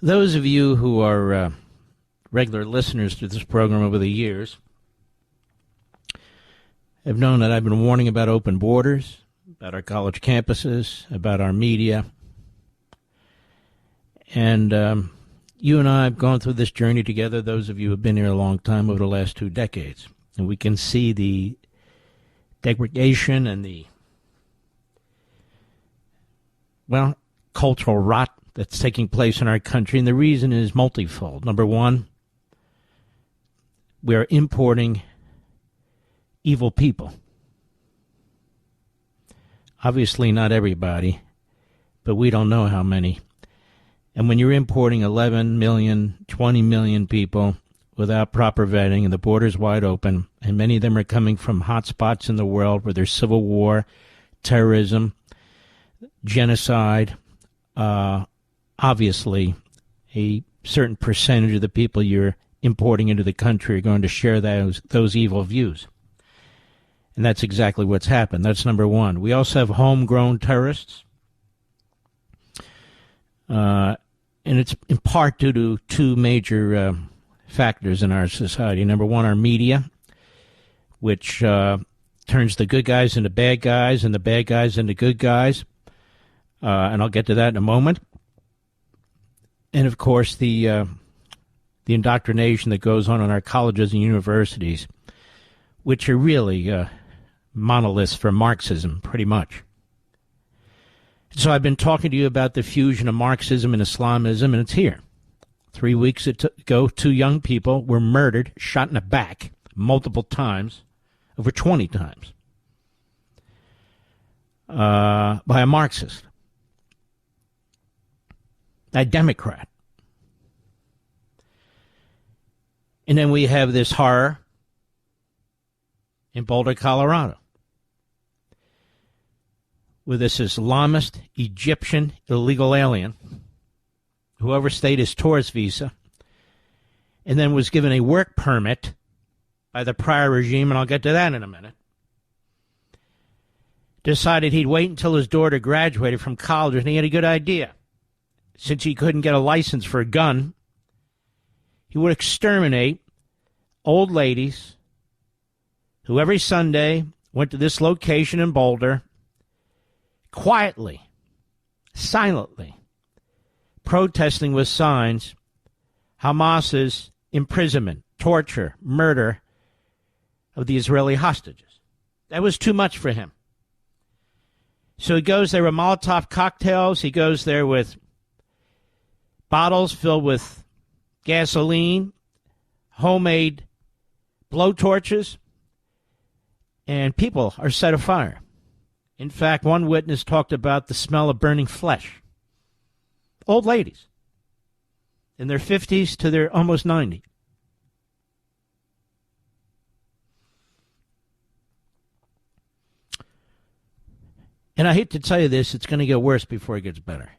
Those of you who are regular listeners to this program over the years have known that I've been warning about open borders, about our college campuses, about our media. And you and I have gone through this journey together, those of you who have been here a long time, over the last 2 decades. And we can see the degradation and the, cultural rot that's taking place in our country. And the reason is multifold. Number one, we are importing evil people. Obviously not everybody, but we don't know how many. And when you're importing 11 million, 20 million people without proper vetting and the border's wide open, and many of them are coming from hot spots in the world where there's civil war, terrorism, genocide, obviously a certain percentage of the people you're importing into the country are going to share those evil views. And that's exactly what's happened. That's number one. We also have homegrown terrorists. And it's in part due to 2 major factors in our society. Number one, our media, which turns the good guys into bad guys and the bad guys into good guys. And I'll get to that in a moment. And, of course, the indoctrination that goes on in our colleges and universities, which are really monoliths for Marxism, pretty much. So I've been talking to you about the fusion of Marxism and Islamism, and it's here. 3 weeks ago, 2 young people were murdered, shot in the back multiple times, over 20 times, by a Marxist, a Democrat. And then we have this horror in Boulder, Colorado, with this Islamist Egyptian illegal alien who overstayed his tourist visa and then was given a work permit by the prior regime, and I'll get to that in a minute, decided he'd wait until his daughter graduated from college, and he had a good idea. Since he couldn't get a license for a gun, he would exterminate old ladies who every Sunday went to this location in Boulder, quietly, silently, protesting with signs Hamas's imprisonment, torture, murder of the Israeli hostages. That was too much for him. So he goes there with Molotov cocktails. He goes there with bottles filled with gasoline, homemade blowtorches, and people are set afire. In fact, one witness talked about the smell of burning flesh. Old ladies in their 50s to their almost 90. And I hate to tell you this, it's going to get worse before it gets better.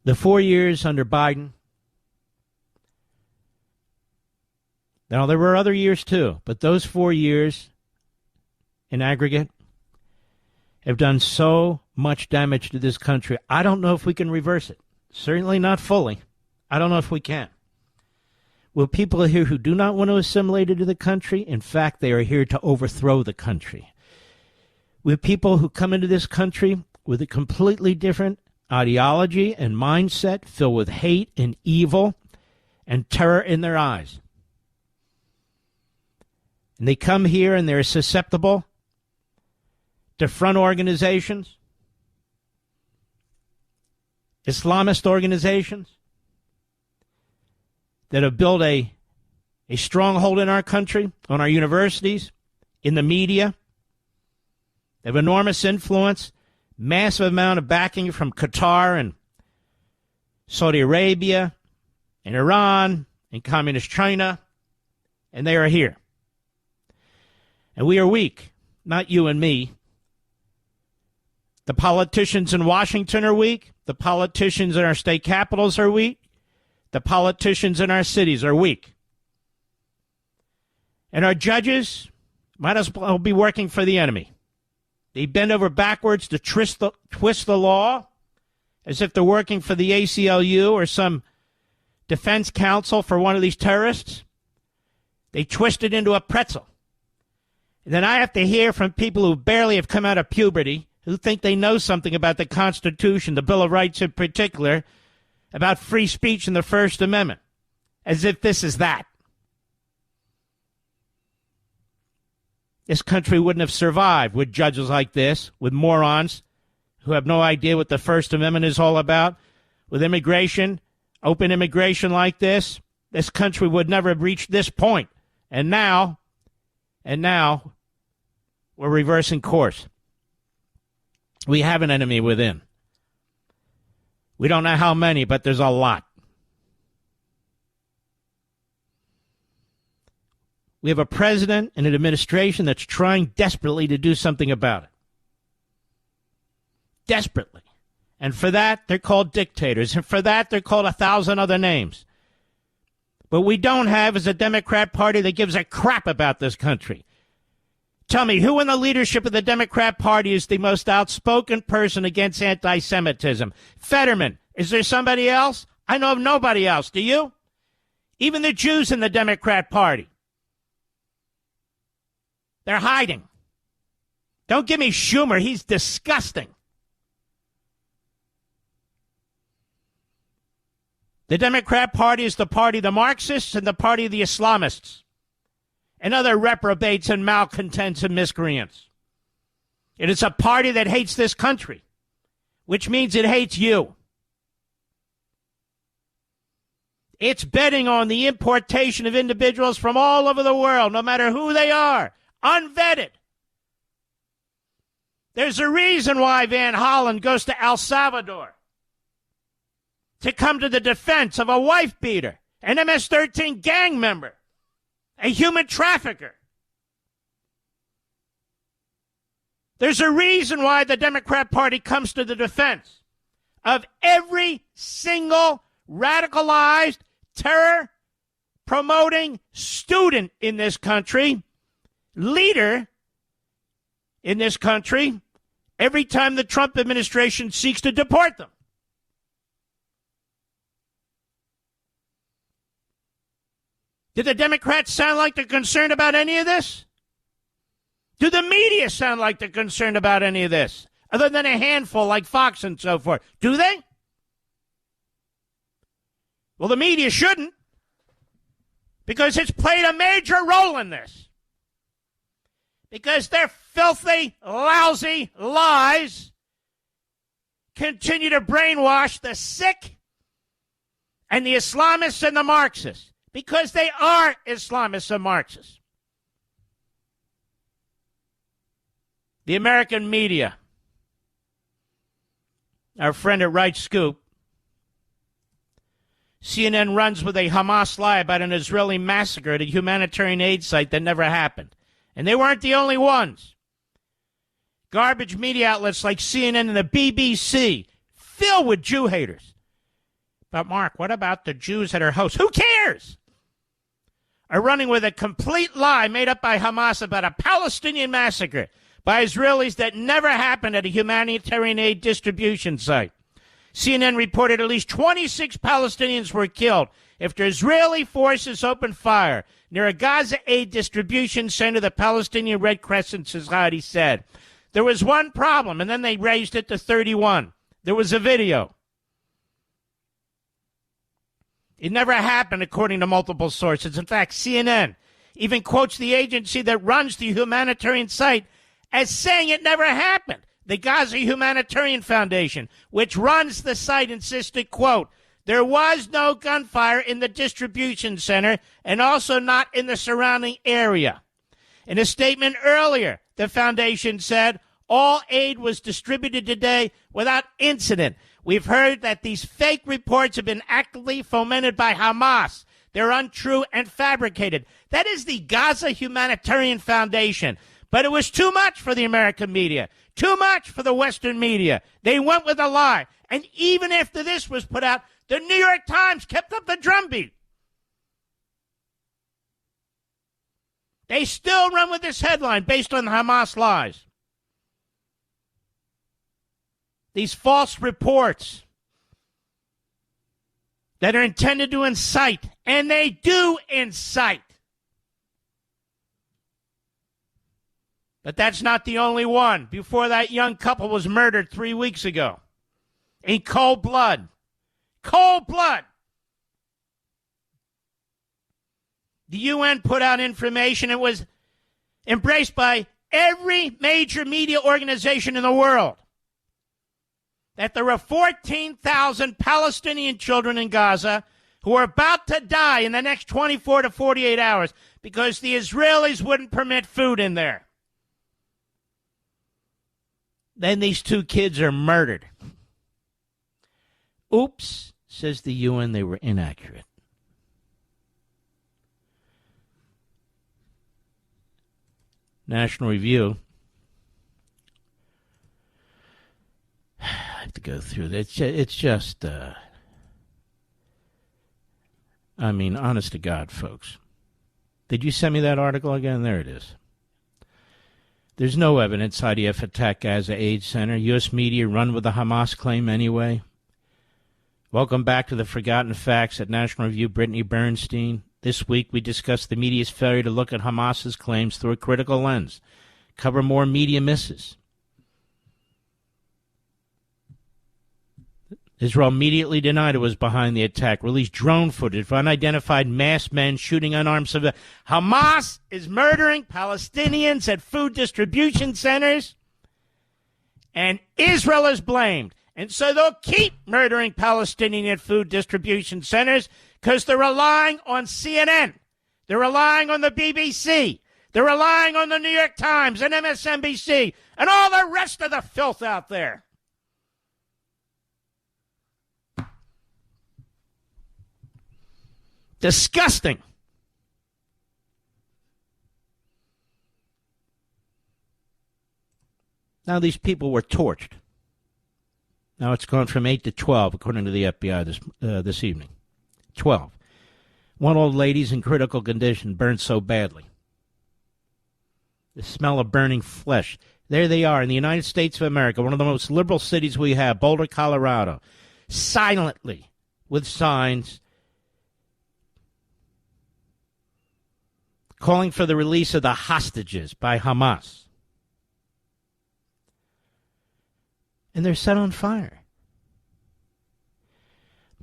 The 4 years under Biden, now there were other years too, but those 4 years in aggregate have done so much damage to this country. I don't know if we can reverse it. Certainly not fully. I don't know if we can. Will people here who do not want to assimilate into the country, in fact, they are here to overthrow the country. With people who come into this country with a completely different ideology and mindset, filled with hate and evil and terror in their eyes. And they come here and they're susceptible to front organizations, Islamist organizations that have built a stronghold in our country, on our universities, in the media. They have enormous influence, massive amount of backing from Qatar and Saudi Arabia and Iran and Communist China, and they are here. And we are weak, not you and me. The politicians in Washington are weak. The politicians in our state capitals are weak. The politicians in our cities are weak. And our judges might as well be working for the enemy. They bend over backwards to twist the law as if they're working for the ACLU or some defense counsel for one of these terrorists. They twist it into a pretzel. And then I have to hear from people who barely have come out of puberty, who think they know something about the Constitution, the Bill of Rights in particular, about free speech and the First Amendment, as if this is that. This country wouldn't have survived with judges like this, with morons who have no idea what the First Amendment is all about, with immigration, open immigration like this. This country would never have reached this point. And now, we're reversing course. We have an enemy within. We don't know how many, but there's a lot. We have a president and an administration that's trying desperately to do something about it. Desperately. And for that, they're called dictators. And for that, they're called 1,000 other names. What we don't have is a Democrat Party that gives a crap about this country. Tell me, who in the leadership of the Democrat Party is the most outspoken person against anti-Semitism? Fetterman. Is there somebody else? I know of nobody else. Do you? Even the Jews in the Democrat Party. They're hiding. Don't give me Schumer. He's disgusting. The Democrat Party is the party of the Marxists and the party of the Islamists and other reprobates and malcontents and miscreants. It is a party that hates this country, which means it hates you. It's betting on the importation of individuals from all over the world, no matter who they are, unvetted. There's a reason why Van Hollen goes to El Salvador to come to the defense of a wife beater, an MS-13 gang member, a human trafficker. There's a reason why the Democrat Party comes to the defense of every single radicalized, terror-promoting student in this country, leader in this country, every time the Trump administration seeks to deport them. Do the Democrats sound like they're concerned about any of this? Do the media sound like they're concerned about any of this? Other than a handful like Fox and so forth. Do they? Well, the media shouldn't, because it's played a major role in this. Because their filthy, lousy lies continue to brainwash the sick and the Islamists and the Marxists. Because they are Islamists and Marxists. The American media, our friend at Right Scoop, CNN runs with a Hamas lie about an Israeli massacre at a humanitarian aid site that never happened. And they weren't the only ones. Garbage media outlets like CNN and the BBC, filled with Jew haters. But, Mark, what about the Jews that are hosts? Who cares? Are running with a complete lie made up by Hamas about a Palestinian massacre by Israelis that never happened at a humanitarian aid distribution site. CNN reported at least 26 Palestinians were killed after Israeli forces opened fire near a Gaza aid distribution center, the Palestinian Red Crescent Society said. There was one problem, and then they raised it to 31. There was a video. It never happened, according to multiple sources. In fact, CNN even quotes the agency that runs the humanitarian site as saying it never happened. The Gaza Humanitarian Foundation, which runs the site, insisted, quote, there was no gunfire in the distribution center and also not in the surrounding area. In a statement earlier, the foundation said all aid was distributed today without incident. We've heard that these fake reports have been actively fomented by Hamas. They're untrue and fabricated. That is the Gaza Humanitarian Foundation. But it was too much for the American media, too much for the Western media. They went with a lie. And even after this was put out, the New York Times kept up the drumbeat. They still run with this headline based on the Hamas lies. These false reports that are intended to incite, and they do incite. But that's not the only one. Before that young couple was murdered 3 weeks ago in cold blood. Cold blood. The UN put out information. It was embraced by every major media organization in the world that there were 14,000 Palestinian children in Gaza who are about to die in the next 24 to 48 hours because the Israelis wouldn't permit food in there. Then these two kids are murdered. Oops, says the UN, they were inaccurate. National Review. I have to go through this. It's just, I mean, honest to God, folks. Did you send me that article again? There it is. There's no evidence IDF attacked Gaza Aid Center. U.S. media run with the Hamas claim anyway. Welcome back to the Forgotten Facts at National Review. Brittany Bernstein. This week we discussed the media's failure to look at Hamas's claims through a critical lens. Cover more media misses. Israel immediately denied it was behind the attack, released drone footage of unidentified masked men shooting unarmed civilians. Hamas is murdering Palestinians at food distribution centers, and Israel is blamed. And so they'll keep murdering Palestinians at food distribution centers because they're relying on CNN. They're relying on the BBC. They're relying on the New York Times and MSNBC and all the rest of the filth out there. Disgusting. Now these people were torched. Now it's gone from 8 to 12, according to the FBI this evening. 12. One old lady's in critical condition, burned so badly. The smell of burning flesh. There they are in the United States of America, one of the most liberal cities we have, Boulder, Colorado, silently with signs calling for the release of the hostages by Hamas. And they're set on fire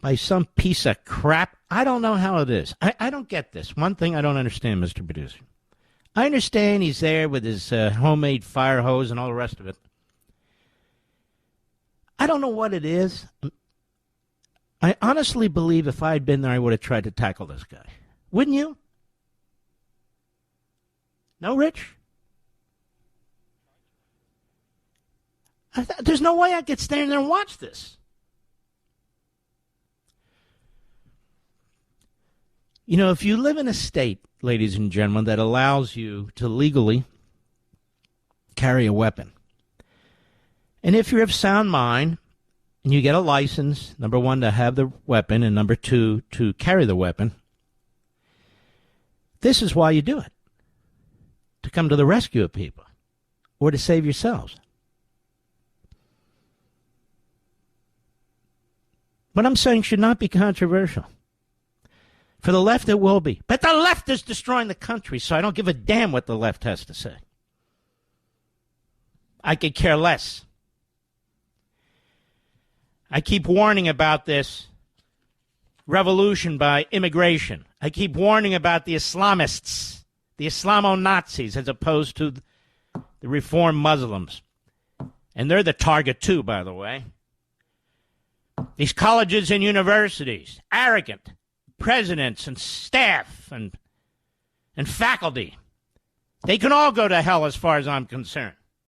by some piece of crap. I don't know how it is. I don't get this. One thing I don't understand, Mr. Producer. I understand he's there with his homemade fire hose and all the rest of it. I don't know what it is. I honestly believe if I had been there, I would have tried to tackle this guy. Wouldn't you? No, Rich? There's no way I could stand there and watch this. You know, if you live in a state, ladies and gentlemen, that allows you to legally carry a weapon, and if you're of sound mind and you get a license, number one, to have the weapon, and number two, to carry the weapon, this is why you do it. To come to the rescue of people or to save yourselves. What I'm saying should not be controversial. For the left, it will be. But the left is destroying the country, so I don't give a damn what the left has to say. I could care less. I keep warning about this revolution by immigration. I keep warning about the Islamists, the Islamo-Nazis, as opposed to the reformed Muslims. And they're the target too, by the way. These colleges and universities, arrogant presidents and staff and faculty, they can all go to hell as far as I'm concerned.